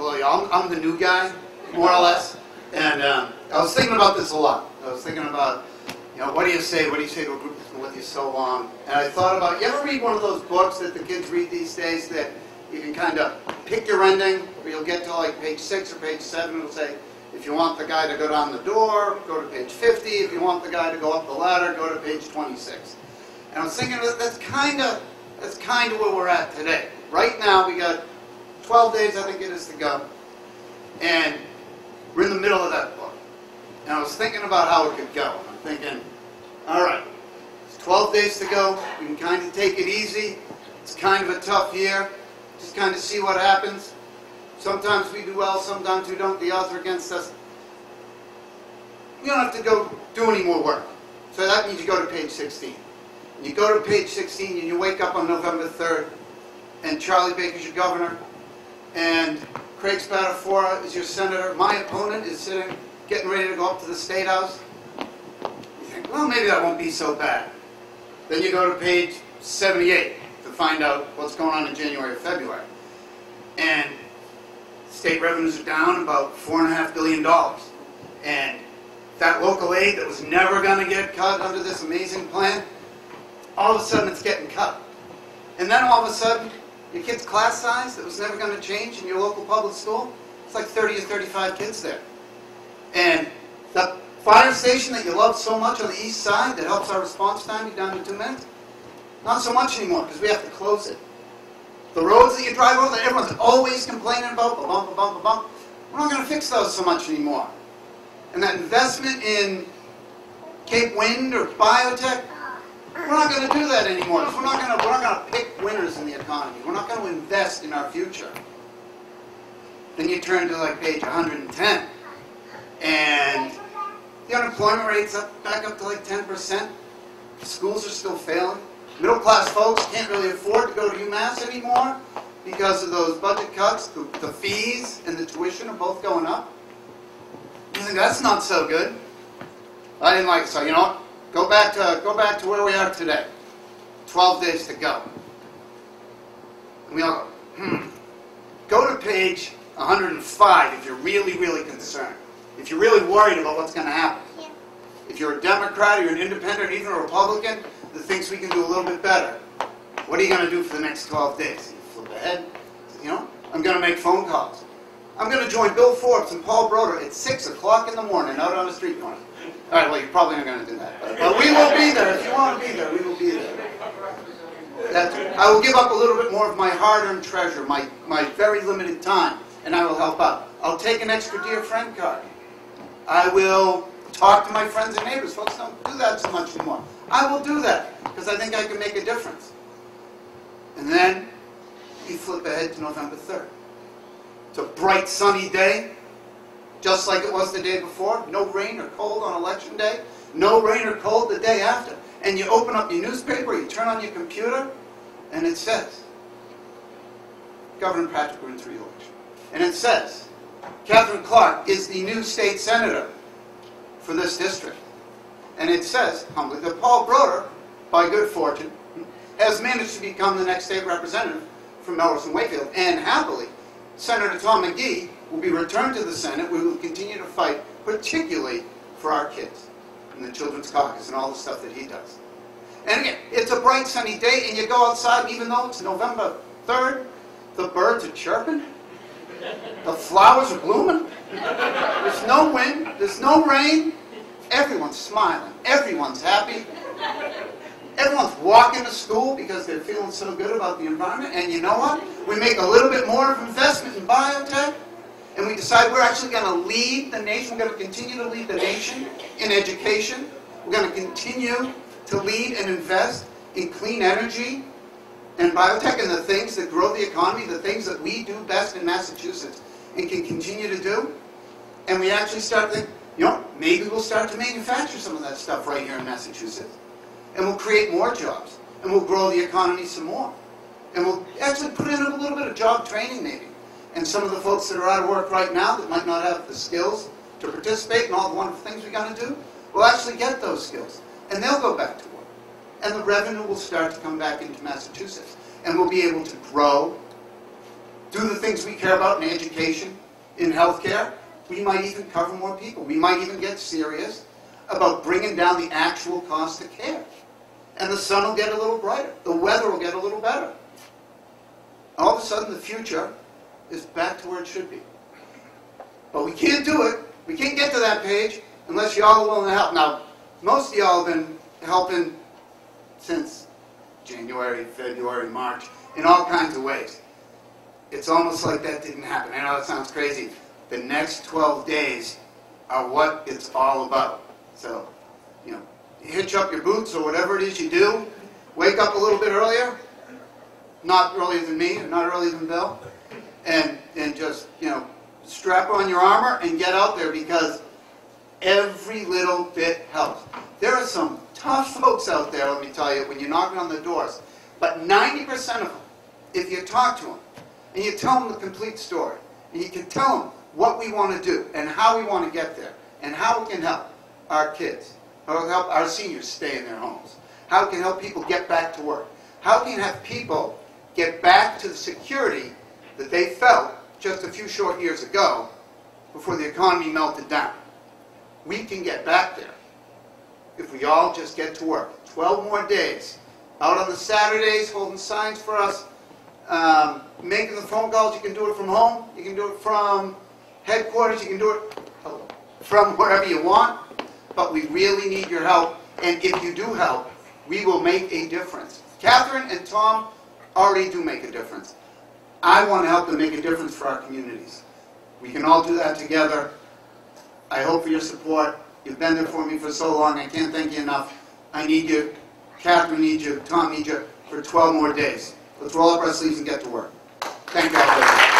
employee. I'm the new guy, more or less. And I was thinking about this a lot. I was thinking about, what do you say? What do you say to a group that's been with you so long? And I thought about, you ever read one of those books that the kids read these days that you can kind of pick your ending, where you'll get to like page 6 or page 7, it'll say, if you want the guy to go down the door, go to page 50. If you want the guy to go up the ladder, go to page 26. And I was thinking that's kind of where we're at today. Right now, we got 12 days, I think it is, to go. And we're in the middle of that book. And I was thinking about how it could go. And I'm thinking, all right, it's 12 days to go. We can kind of take it easy. It's kind of a tough year. Just kind of see what happens. Sometimes we do well, sometimes we don't. The odds are against us. You don't have to go do any more work. So that means you go to page 16. And you go to page 16 and you wake up on November 3rd, and Charlie Baker's your governor, and Craig Spadafora is your senator. My opponent is sitting, getting ready to go up to the State House. You think, well, maybe that won't be so bad. Then you go to page 78 to find out what's going on in January or February. And state revenues are down about $4.5 billion. And that local aid that was never going to get cut under this amazing plan, all of a sudden it's getting cut. And then all of a sudden, your kid's class size that was never going to change in your local public school, it's like 30 or 35 kids there. And the fire station that you love so much on the east side that helps our response time be down to 2 minutes, not so much anymore because we have to close it. The roads that you drive over that everyone's always complaining about, ba-bump, ba-bump, ba-bump, we're not going to fix those so much anymore. And that investment in Cape Wind or biotech, we're not going to do that anymore. We're not going to pick winners in the economy. We're not going to invest in our future. Then you turn to like page 110, and the unemployment rate's back up to like 10%. Schools are still failing. Middle class folks can't really afford to go to UMass anymore because of those budget cuts. The fees and the tuition are both going up. You think that's not so good? I didn't like it. So you know what? Go back to where we are today. 12 days to go. And we all go, Go to page 105 if you're really, really concerned. If you're really worried about what's going to happen. If you're a Democrat or you're an independent or even a Republican that thinks we can do a little bit better, what are you going to do for the next 12 days? You flip ahead. I'm going to make phone calls. I'm going to join Bill Forbes and Paul Brodeur at 6 o'clock in the morning out on the street corner. All right, well, you're probably not going to do that. But we will be there. If you want to be there, we will be there. I will give up a little bit more of my hard-earned treasure, my very limited time, and I will help out. I'll take an extra dear friend card. I will talk to my friends and neighbors. Folks don't do that so much anymore. I will do that because I think I can make a difference. And then you flip ahead to November 3rd. It's a bright, sunny day, just like it was the day before. No rain or cold on Election Day. No rain or cold the day after. And you open up your newspaper, you turn on your computer, and it says, Governor Patrick wins re-election. And it says, Catherine Clark is the new state senator for this district. And it says, humbly, that Paul Brodeur, by good fortune, has managed to become the next state representative from Melrose and Wakefield. And happily, Senator Tom McGee will be returned to the Senate. We will continue to fight, particularly for our kids and the Children's Caucus and all the stuff that he does. And again, it's a bright sunny day, and you go outside, even though it's November 3rd, the birds are chirping, the flowers are blooming, there's no wind, there's no rain, everyone's smiling, everyone's happy, everyone's walking to school because they're feeling so good about the environment. And you know what? We make a little bit more of investment in biotech, and we decide we're actually going to lead the nation. We're going to continue to lead the nation in education. We're going to continue to lead and invest in clean energy and biotech and the things that grow the economy, the things that we do best in Massachusetts and can continue to do. And we actually start to think, maybe we'll start to manufacture some of that stuff right here in Massachusetts. And we'll create more jobs. And we'll grow the economy some more. And we'll actually put in a little bit of job training maybe. And some of the folks that are out of work right now that might not have the skills to participate in all the wonderful things we're going to do, will actually get those skills. And they'll go back to work. And the revenue will start to come back into Massachusetts. And we'll be able to grow do the things we care about in education, in healthcare, we might even cover more people. We might even get serious about bringing down the actual cost of care. And the sun will get a little brighter. The weather will get a little better. All of a sudden, the future is back to where it should be. But we can't do it. We can't get to that page unless y'all are willing to help. Now, most of y'all have been helping since January, February, March, in all kinds of ways. It's almost like that didn't happen. I know that sounds crazy. The next 12 days are what it's all about. So, you know, hitch up your boots or whatever it is you do. Wake up a little bit earlier. Not earlier than me, not earlier than Bill. And just, you know, strap on your armor and get out there, because every little bit helps. There are some tough folks out there, let me tell you, when you're knocking on the doors. But 90% of them, if you talk to them and you tell them the complete story, and you can tell them what we want to do and how we want to get there and how it can help our kids, how it can help our seniors stay in their homes, how it can help people get back to work, how it can have people get back to the security that they felt just a few short years ago before the economy melted down. We can get back there if we all just get to work. 12 more days. Out on the Saturdays, holding signs for us, making the phone calls. You can do it from home. You can do it from headquarters. You can do it from wherever you want. But we really need your help. And if you do help, we will make a difference. Catherine and Tom already do make a difference. I want to help them make a difference for our communities. We can all do that together. I hope for your support. You've been there for me for so long. I can't thank you enough. I need you. Catherine needs you. Tom needs you for 12 more days. Let's roll up our sleeves and get to work. Thank you all.